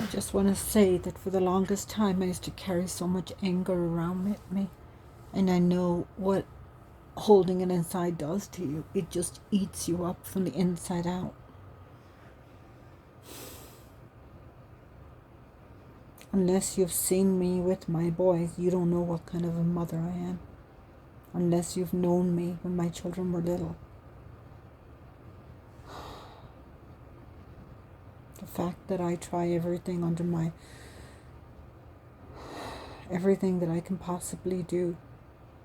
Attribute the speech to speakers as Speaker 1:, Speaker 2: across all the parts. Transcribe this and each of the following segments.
Speaker 1: I just want to say that for the longest time I used to carry so much anger around with me. And I know what holding it inside does to you. It just eats you up from the inside out. Unless you've seen me with my boys, you don't know what kind of a mother I am. Unless you've known me when my children were little. The fact that I try everything everything that I can possibly do,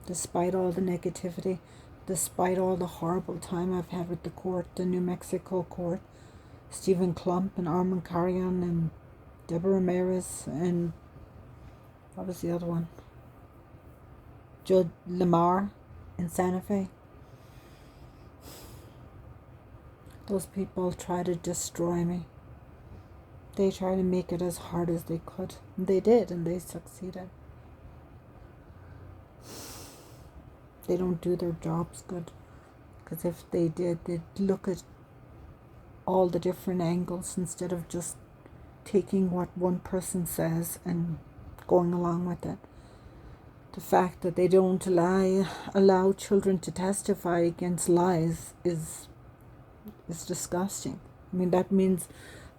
Speaker 1: despite all the negativity, despite all the horrible time I've had with the court, the New Mexico court, Stephen Clump and Armand Carrion and Deborah Ramirez and what was the other one? Judge Lamar in Santa Fe. Those people try to destroy me. They try to make it as hard as they could. And they did, and they succeeded. They don't do their jobs good. Because if they did, they'd look at all the different angles instead of just taking what one person says and going along with it. The fact that they don't allow children to testify against lies is disgusting. I mean, that means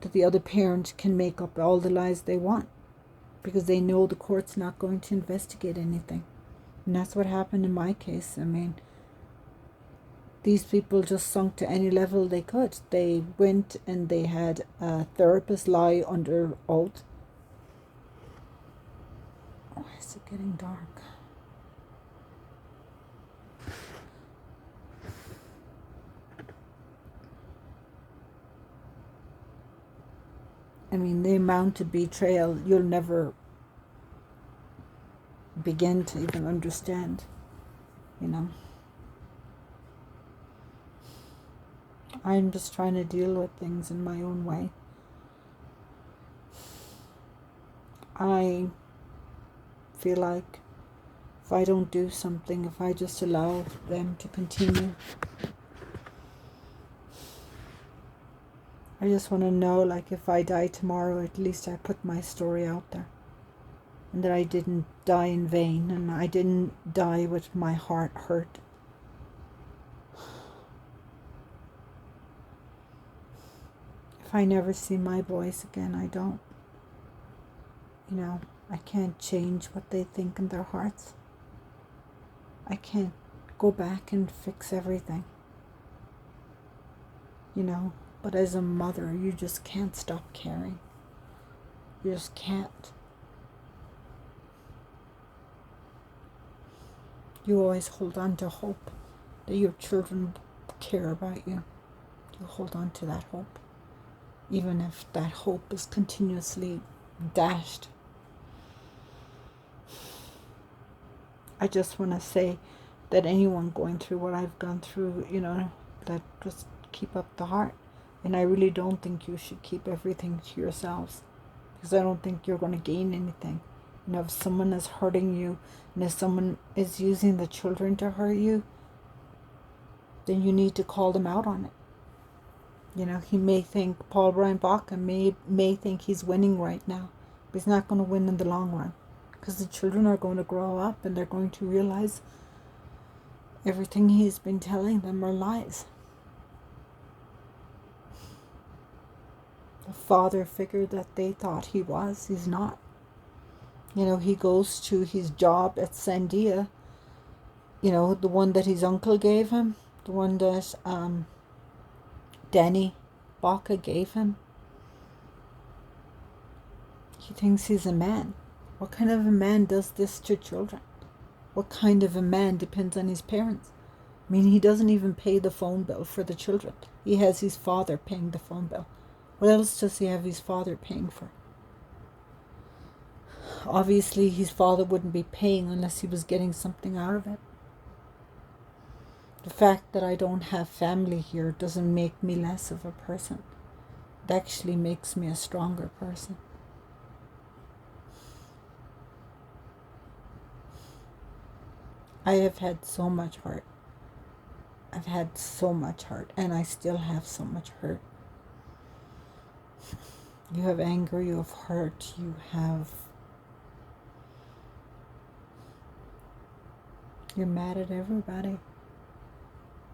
Speaker 1: that the other parent can make up all the lies they want because they know the court's not going to investigate anything. And that's what happened in my case. I mean, these people just sunk to any level they could. They went and they had a therapist lie under oath. Why is it getting dark? I mean, the amount of betrayal you'll never begin to even understand, you know. I'm just trying to deal with things in my own way. I feel like if I don't do something, if I just allow them to continue, I just want to know, like, if I die tomorrow, at least I put my story out there. And that I didn't die in vain, and I didn't die with my heart hurt. If I never see my boys again, I don't. You know, I can't change what they think in their hearts. I can't go back and fix everything. You know, but as a mother, you just can't stop caring. You just can't. You always hold on to hope that your children care about you. You hold on to that hope, even if that hope is continuously dashed. I just want to say that anyone going through what I've gone through, you know, that just keep up the heart. And I really don't think you should keep everything to yourselves, because I don't think you're going to gain anything. You know, if someone is hurting you, and if someone is using the children to hurt you, then you need to call them out on it. You know, he may think, Paul Brian Baca may think he's winning right now, but he's not going to win in the long run, because the children are going to grow up and they're going to realize everything he's been telling them are lies. The father figure that they thought he was, he's not. You know, he goes to his job at Sandia, you know, the one that his uncle gave him, the one that Danny Baca gave him. He thinks he's a man. What kind of a man does this to children? What kind of a man depends on his parents? I mean, he doesn't even pay the phone bill for the children. He has his father paying the phone bill. What else does he have his father paying for? Obviously, his father wouldn't be paying unless he was getting something out of it. The fact that I don't have family here doesn't make me less of a person. It actually makes me a stronger person. I have had so much hurt. I've had so much hurt, and I still have so much hurt. You have anger, you have hurt, you're mad at everybody.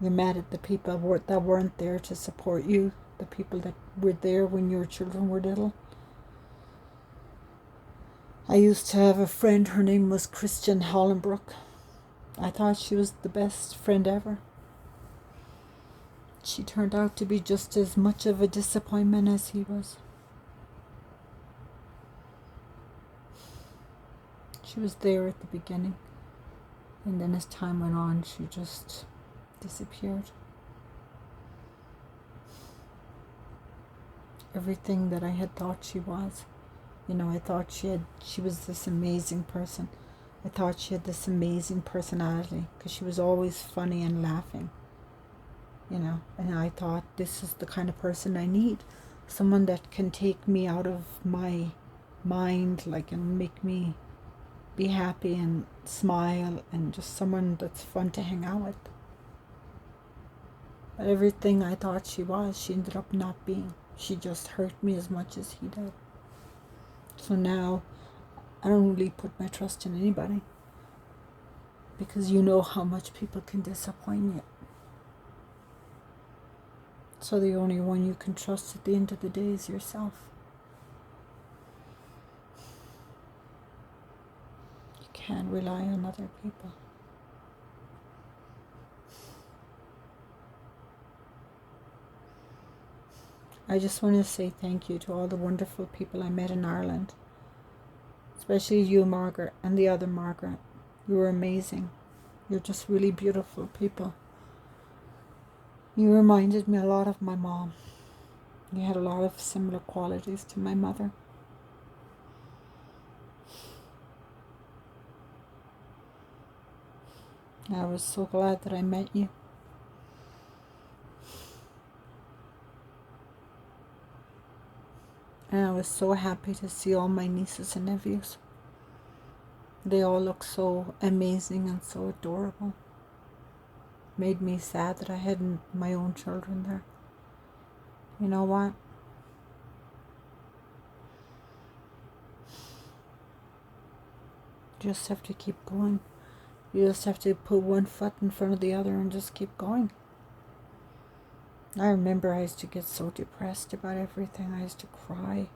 Speaker 1: You're mad at the people that weren't there to support you, the people that were there when your children were little. I used to have a friend, her name was Christian Hollenbrook. I thought she was the best friend ever. She turned out to be just as much of a disappointment as he was. She was there at the beginning, and then as time went on, she just disappeared. Everything that I had thought she was. I thought she was this amazing person. I thought she had this amazing personality because she was always funny and laughing. And I thought, this is the kind of person I need. Someone that can take me out of my mind, and make me be happy and smile, and just someone that's fun to hang out with. But everything I thought she was, she ended up not being. She just hurt me as much as he did. So now, I don't really put my trust in anybody. Because you know how much people can disappoint you. So the only one you can trust at the end of the day is yourself. You can't rely on other people. I just want to say thank you to all the wonderful people I met in Ireland. Especially you, Margaret, and the other Margaret. You were amazing. You're just really beautiful people. You reminded me a lot of my mom. You had a lot of similar qualities to my mother. I was so glad that I met you. And I was so happy to see all my nieces and nephews. They all look so amazing and so adorable. Made me sad that I hadn't my own children there. You know what? You just have to keep going. You just have to put one foot in front of the other and just keep going. I remember I used to get so depressed about everything. I used to cry.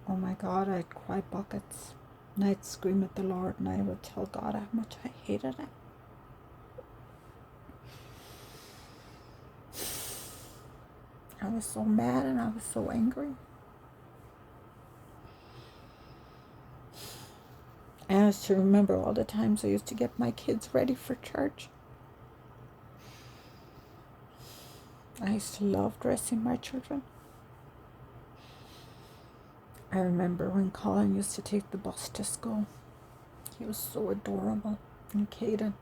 Speaker 1: Oh my God, I'd cry buckets. And I'd scream at the Lord, and I would tell God how much I hated Him. I was so mad and I was so angry. I used to remember all the times I used to get my kids ready for church. I used to love dressing my children. I remember when Colin used to take the bus to school. He was so adorable. And Caden.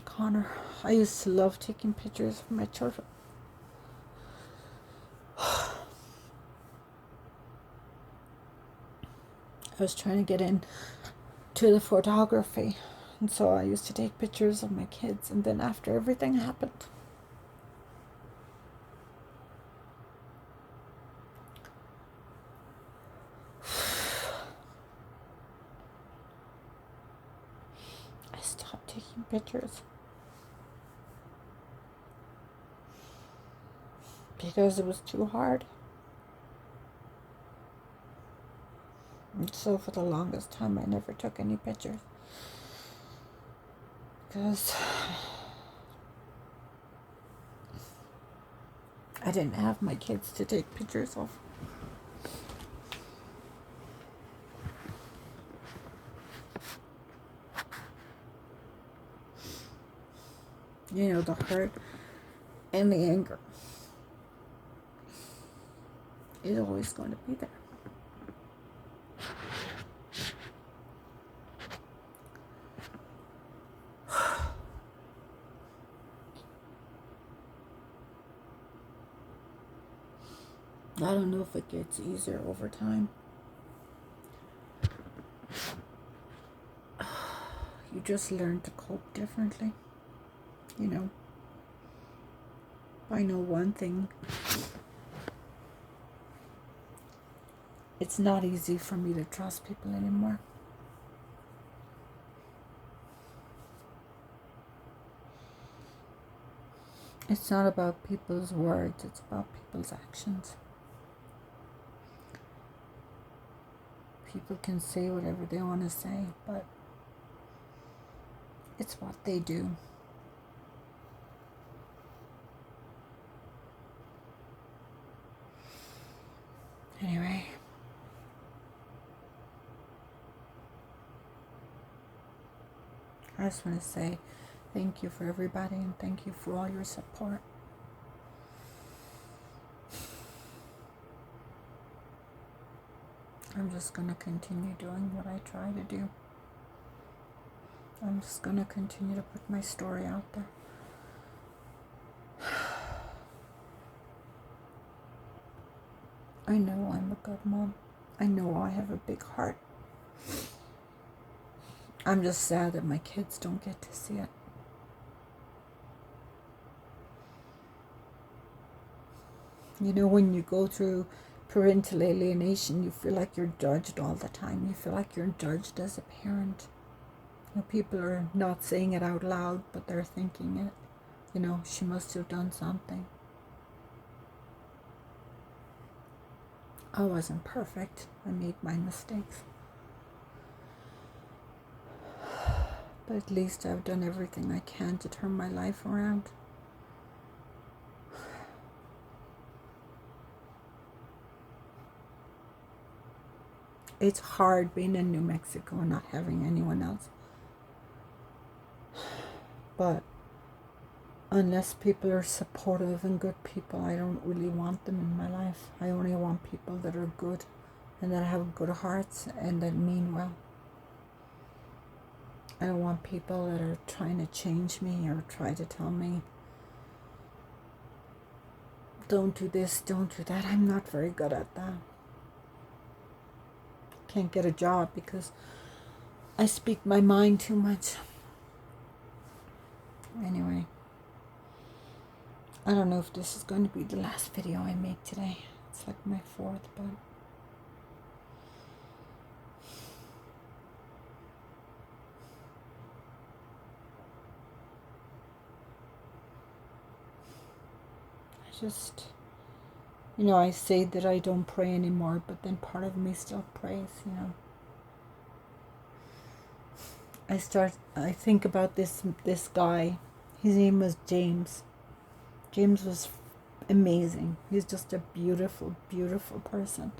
Speaker 1: Connor. I used to love taking pictures of my children. I was trying to get into the photography. And so I used to take pictures of my kids. And then after everything happened, I stopped taking pictures. Because it was too hard. And so for the longest time I never took any pictures. Because I didn't have my kids to take pictures of. The hurt and the anger is always going to be there. I don't know if it gets easier over time. You just learn to cope differently. I know one thing. It's not easy for me to trust people anymore. It's not about people's words, it's about people's actions. People can say whatever they want to say, but it's what they do. Anyway, I just want to say thank you for everybody, and thank you for all your support. I'm just going to continue doing what I try to do. I'm just going to continue to put my story out there. I know I'm a good mom. I know I have a big heart. I'm just sad that my kids don't get to see it. You know, when you go through parental alienation, you feel like you're judged all the time. You feel like you're judged as a parent. You know, people are not saying it out loud, but they're thinking it. You know, she must have done something. I wasn't perfect. I made my mistakes. But at least I've done everything I can to turn my life around. It's hard being in New Mexico and not having anyone else. But unless people are supportive and good people, I don't really want them in my life. I only want people that are good and that have good hearts and that mean well. I don't want people that are trying to change me or try to tell me, don't do this, don't do that. I'm not very good at that. Can't get a job because I speak my mind too much. Anyway, I don't know if this is going to be the last video I make today. It's like my fourth, but I just, you know, I say that I don't pray anymore, but then part of me still prays, you know. I think about this guy. His name was James. James was amazing. He's just a beautiful, beautiful person.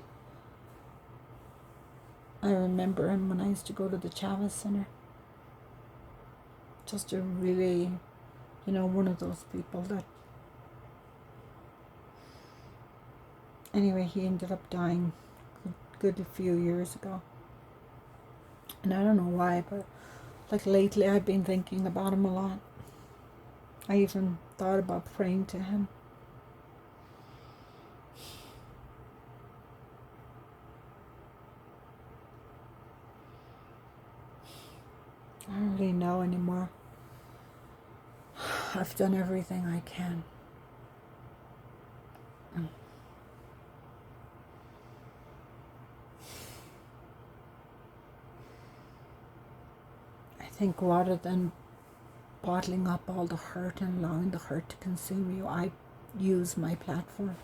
Speaker 1: I remember him when I used to go to the Chavez Center. Just a really, you know, one of those people that... Anyway, he ended up dying a few years ago. And I don't know why, but like lately I've been thinking about him a lot. I even thought about praying to him. I don't really know anymore. I've done everything I can. I think rather than bottling up all the hurt and allowing the hurt to consume you, I use my platform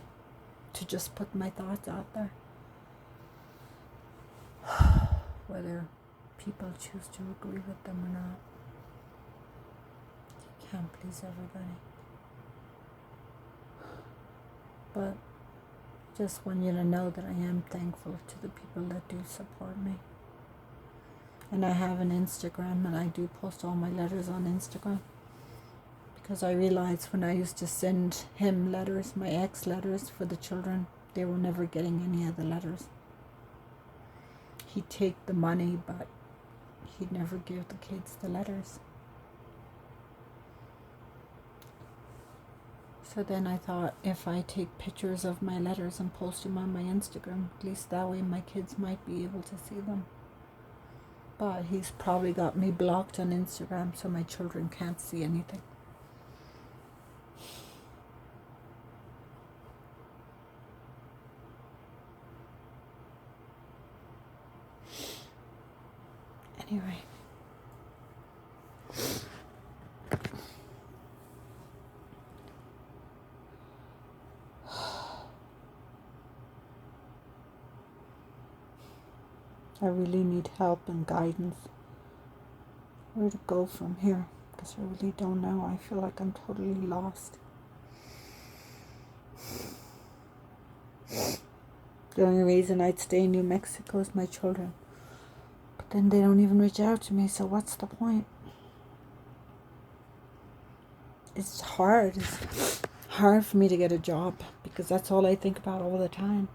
Speaker 1: to just put my thoughts out there. Whether people choose to agree with them or not. You can't please everybody. But just want you to know that I am thankful to the people that do support me. And I have an Instagram, and I do post all my letters on Instagram. Because I realized when I used to send him letters, my ex letters for the children, they were never getting any of the letters. He'd take the money, but he'd never give the kids the letters. So then I thought, if I take pictures of my letters and post them on my Instagram, at least that way my kids might be able to see them. But he's probably got me blocked on Instagram, so my children can't see anything. Anyway. I really need help and guidance. Where to go from here? Because I really don't know. I feel like I'm totally lost. The only reason I'd stay in New Mexico is my children. But then they don't even reach out to me, so what's the point? It's hard. It's hard for me to get a job because that's all I think about all the time.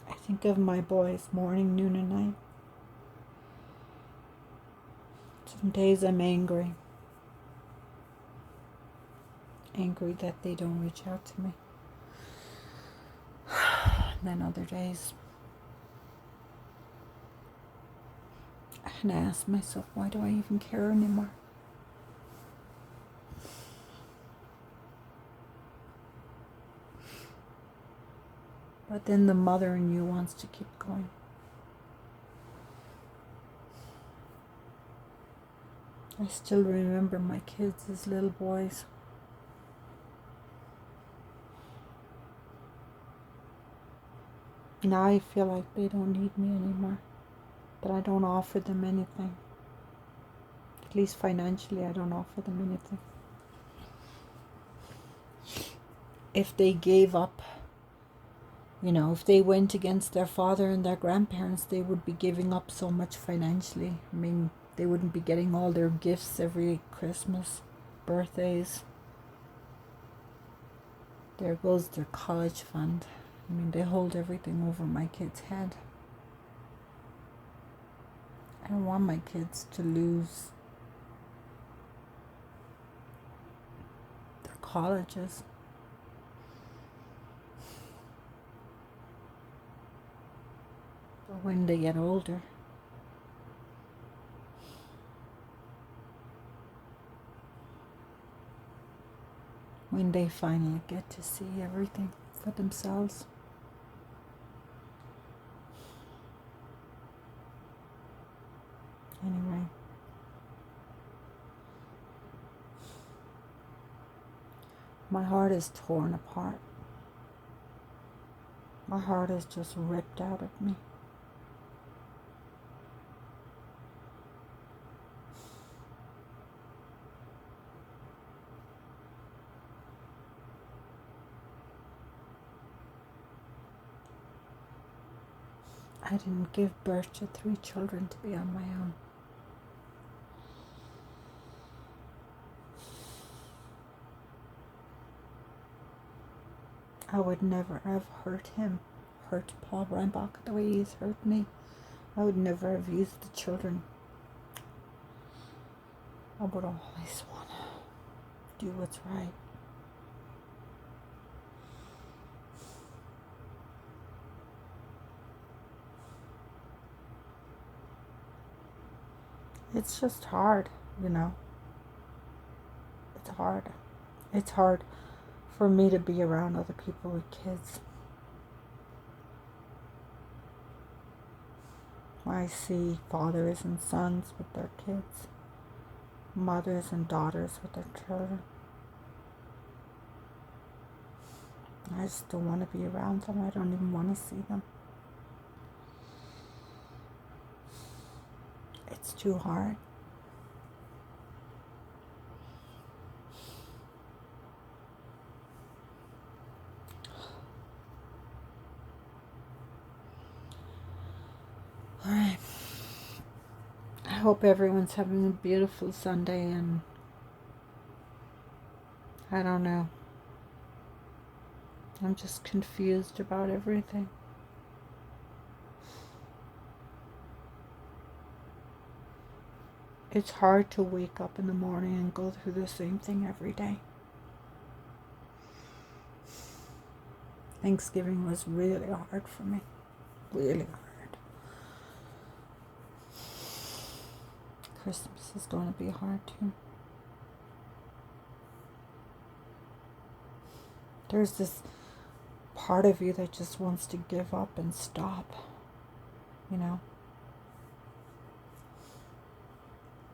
Speaker 1: I think of my boys morning, noon, and night. Some days I'm angry. Angry that they don't reach out to me. And then other days, and I ask myself, why do I even care anymore? But then the mother in you wants to keep going. I still remember my kids as little boys. Now I feel like they don't need me anymore. But I don't offer them anything. At least financially, I don't offer them anything. If they gave up, if they went against their father and their grandparents, they would be giving up so much financially. I mean, they wouldn't be getting all their gifts every Christmas, birthdays. There goes their college fund. I mean, they hold everything over my kids' head. I don't want my kids to lose their colleges. But when they get older, when they finally get to see everything for themselves. Anyway, my heart is torn apart. My heart is just ripped out of me. I didn't give birth to 3 children to be on my own. I would never have hurt Paul Reinbach the way he's hurt me. I would never have used the children. I would always want to do what's right. It's just hard, It's hard. It's hard for me to be around other people with kids. I see fathers and sons with their kids, mothers and daughters with their children. I just don't want to be around them. I don't even want to see them. It's too hard. Alright. I hope everyone's having a beautiful Sunday, and I don't know. I'm just confused about everything. It's hard to wake up in the morning and go through the same thing every day. Thanksgiving was really hard for me. Really hard. Christmas is going to be hard too. There's this part of you that just wants to give up and stop, you know.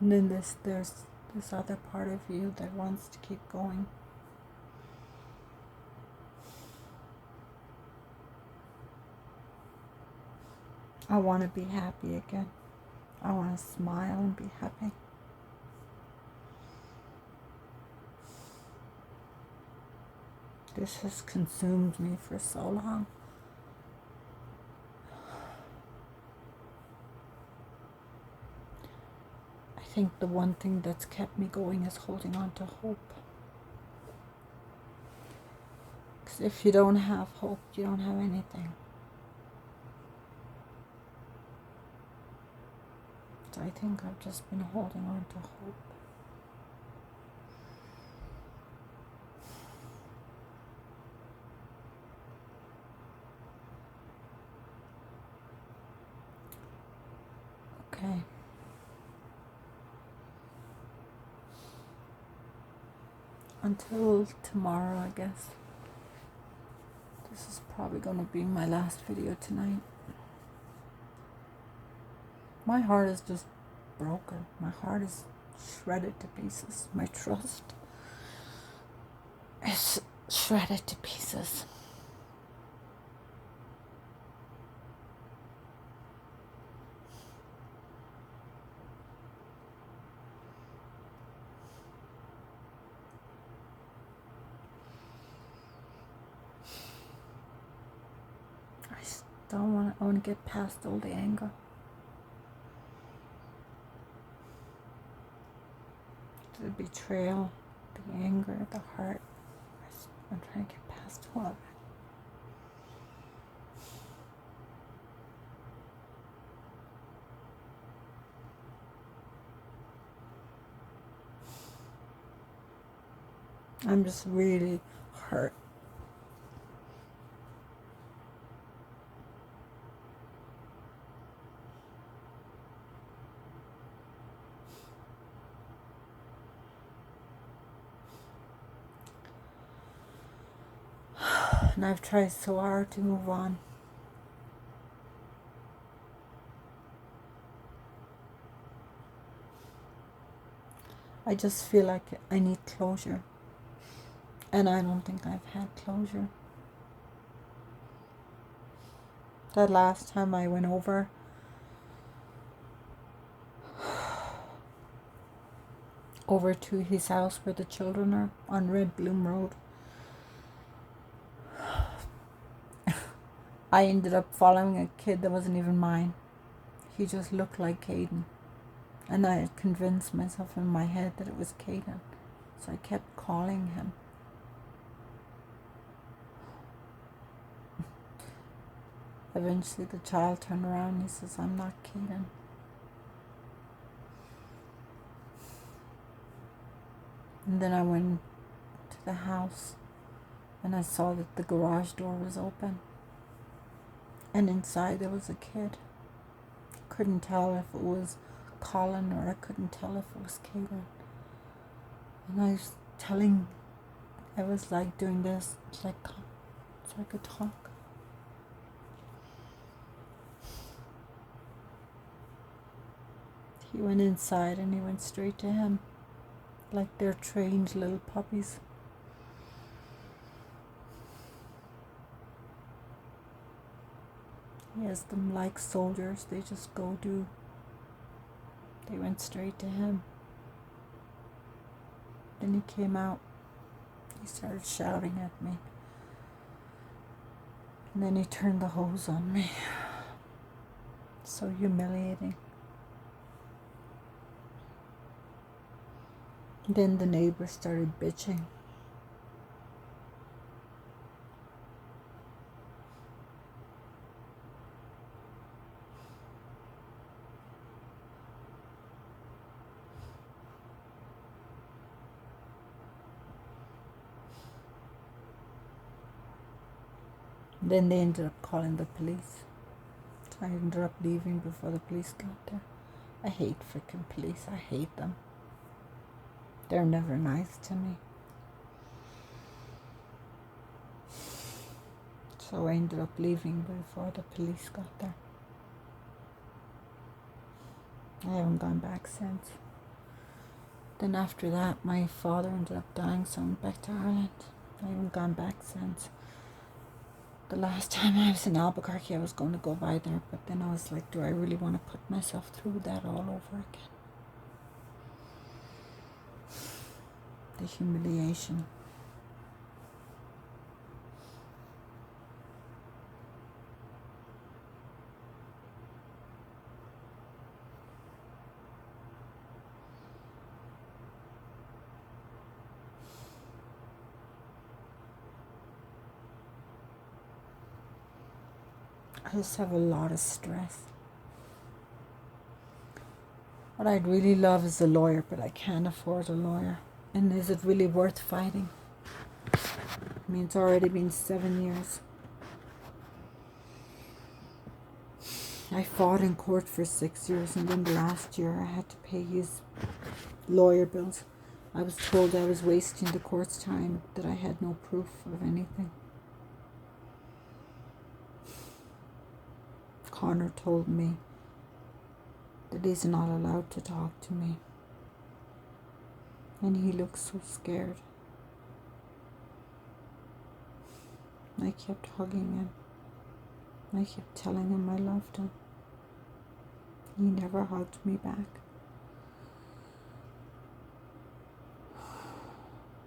Speaker 1: And then there's this other part of you that wants to keep going. I want to be happy again. I want to smile and be happy. This has consumed me for so long. I think the one thing that's kept me going is holding on to hope. Because if you don't have hope, you don't have anything. So I think I've just been holding on to hope. Okay. Until tomorrow, I guess. This is probably going to be my last video tonight. My heart is just broken. My heart is shredded to pieces. My trust is shredded to pieces. I want to get past all the anger. The betrayal, the anger, the heart. I'm trying to get past all of it. I'm just really hurt. And I've tried so hard to move on. I just feel like I need closure. And I don't think I've had closure. That last time I went over to his house where the children are on Red Bloom Road, I ended up following a kid that wasn't even mine. He just looked like Caden. And I had convinced myself in my head that it was Caden. So I kept calling him. Eventually the child turned around and he says, "I'm not Caden." And then I went to the house and I saw that the garage door was open. And inside there was a kid. Couldn't tell if it was Colin or I couldn't tell if it was Caden. And I was like doing this, so I could talk. He went inside and he went straight to him, like they're trained little puppies. He has them like soldiers, they just go do. They went straight to him. Then he came out. He started shouting at me. And then he turned the hose on me. So humiliating. Then the neighbors started bitching. Then they ended up calling the police. So I ended up leaving before the police got there. I hate freaking police. I hate them. They're never nice to me. So I ended up leaving before the police got there. I haven't gone back since. Then after that, my father ended up dying, so I went back to Ireland. I haven't gone back since. The last time I was in Albuquerque, I was going to go by there, but then I was like, do I really want to put myself through that all over again? The humiliation. I just have a lot of stress. What I'd really love is a lawyer, but I can't afford a lawyer. And is it really worth fighting? I mean, it's already been 7 years. I fought in court for 6 years, and then the last year I had to pay his lawyer bills. I was told I was wasting the court's time, that I had no proof of anything. Connor told me that he's not allowed to talk to me. And he looked so scared. I kept hugging him. I kept telling him I loved him. He never hugged me back.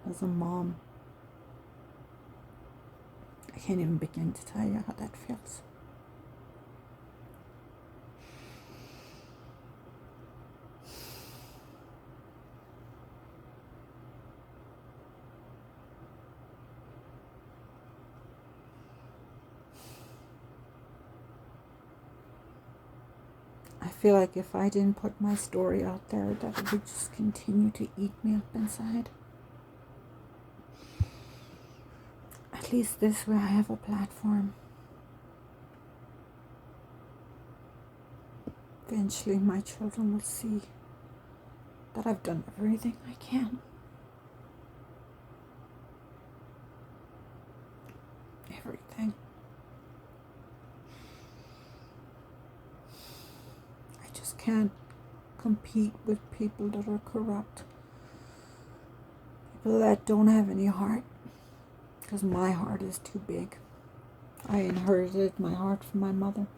Speaker 1: As a mom, I can't even begin to tell you how that feels. I feel like if I didn't put my story out there, that it would just continue to eat me up inside. At least this way I have a platform. Eventually my children will see that I've done everything I can. Everything. I just can't compete with people that are corrupt. People that don't have any heart. Because my heart is too big. I inherited my heart from my mother.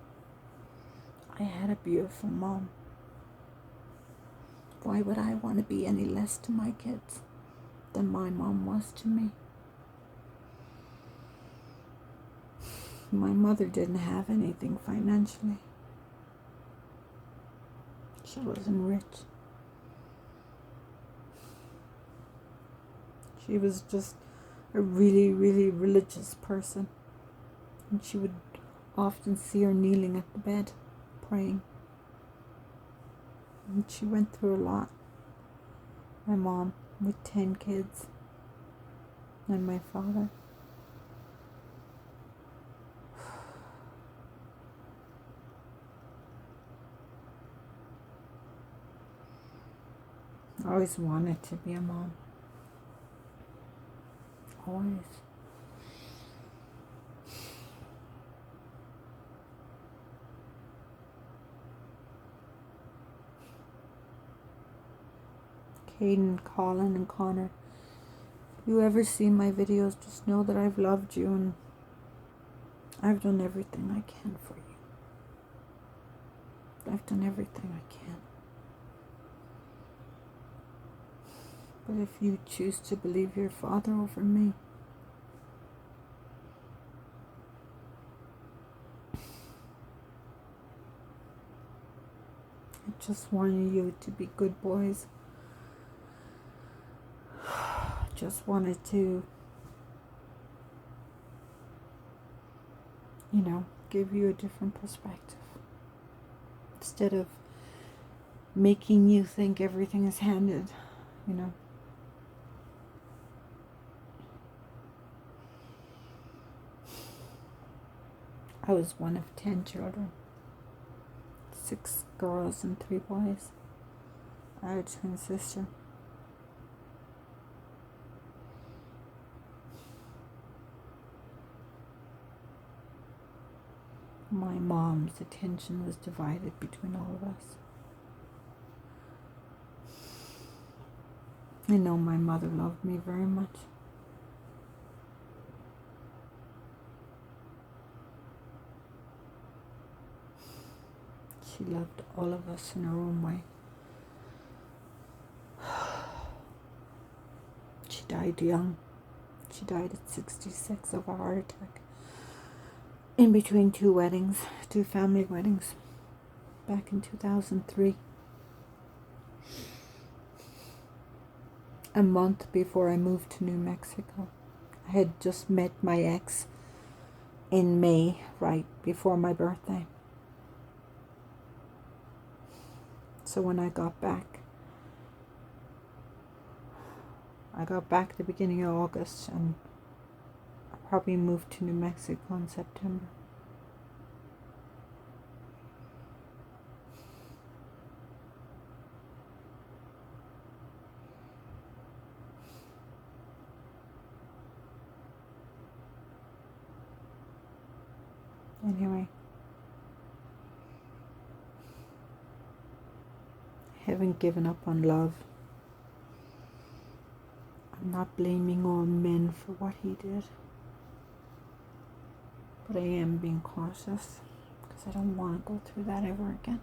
Speaker 1: I had a beautiful mom. Why would I want to be any less to my kids than my mom was to me? My mother didn't have anything financially. She wasn't rich. She was just a really, really religious person. And she would often see her kneeling at the bed, praying. And she went through a lot. My mom, with 10 kids. And my father. I always wanted to be a mom. Always. Caden, Colin, and Connor, if you ever see my videos, just know that I've loved you and I've done everything I can for you. I've done everything I can. But if you choose to believe your father over me, I just wanted you to be good boys. Just wanted to, give you a different perspective. Instead of making you think everything is handed, I was one of 10 children. 6 girls and 3 boys. I had a twin sister. My mom's attention was divided between all of us. I know my mother loved me very much. She loved all of us in her own way. She died young. She died at 66 of a heart attack. In between two family weddings, back in 2003. A month before I moved to New Mexico. I had just met my ex in May, right before my birthday. So when I got back at the beginning of August, and I probably moved to New Mexico in September. Anyway, I haven't given up on love. I'm not blaming all men for what he did, but I am being cautious because I don't want to go through that ever again.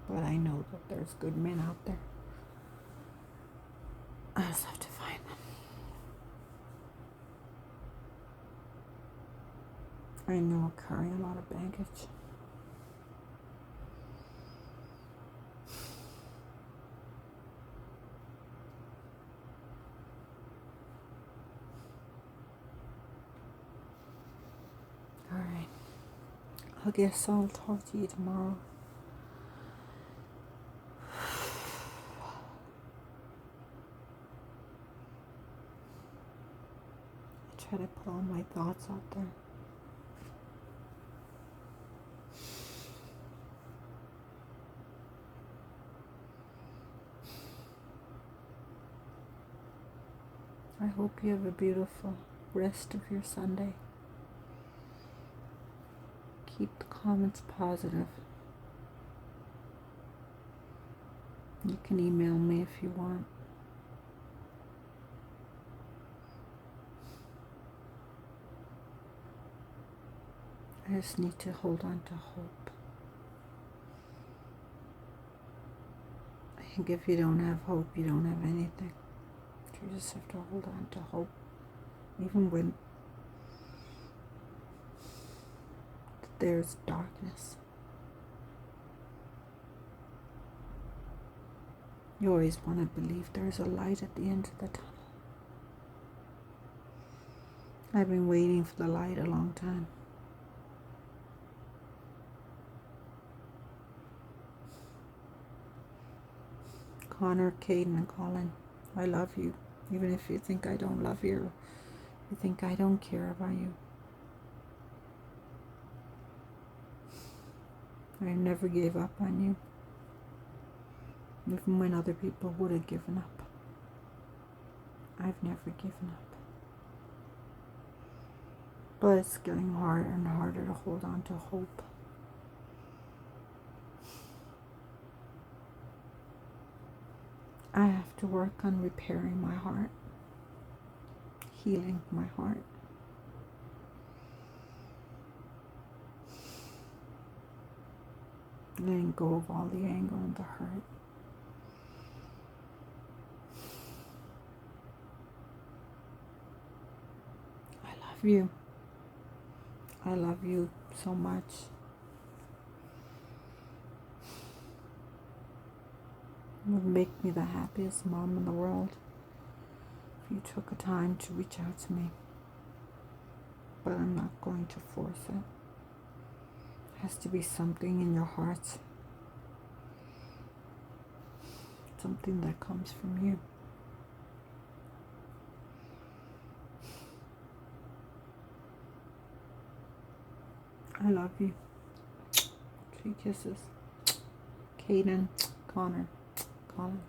Speaker 1: But I know that there's good men out there. I just have to find them. I know I carry a lot of baggage. Alright. I guess I'll talk to you tomorrow. I try to put all my thoughts out there. I hope you have a beautiful rest of your Sunday. Keep the comments positive. You can email me if you want. I just need to hold on to hope. I think if you don't have hope, you don't have anything. You just have to hold on to hope, even when there's darkness. You always want to believe there's a light at the end of the tunnel. I've been waiting for the light a long time. Connor, Caden, and Colin, I love you. Even if you think I don't love you, you think I don't care about you. I never gave up on you. Even when other people would have given up. I've never given up. But it's getting harder and harder to hold on to hope. I have to work on repairing my heart, healing my heart. Letting go of all the anger and the hurt. I love you. I love you so much. It would make me the happiest mom in the world if you took a time to reach out to me. But I'm not going to force it. It has to be something in your heart. Something that comes from you. I love you. 3 kisses. Caden, Connor, Colin.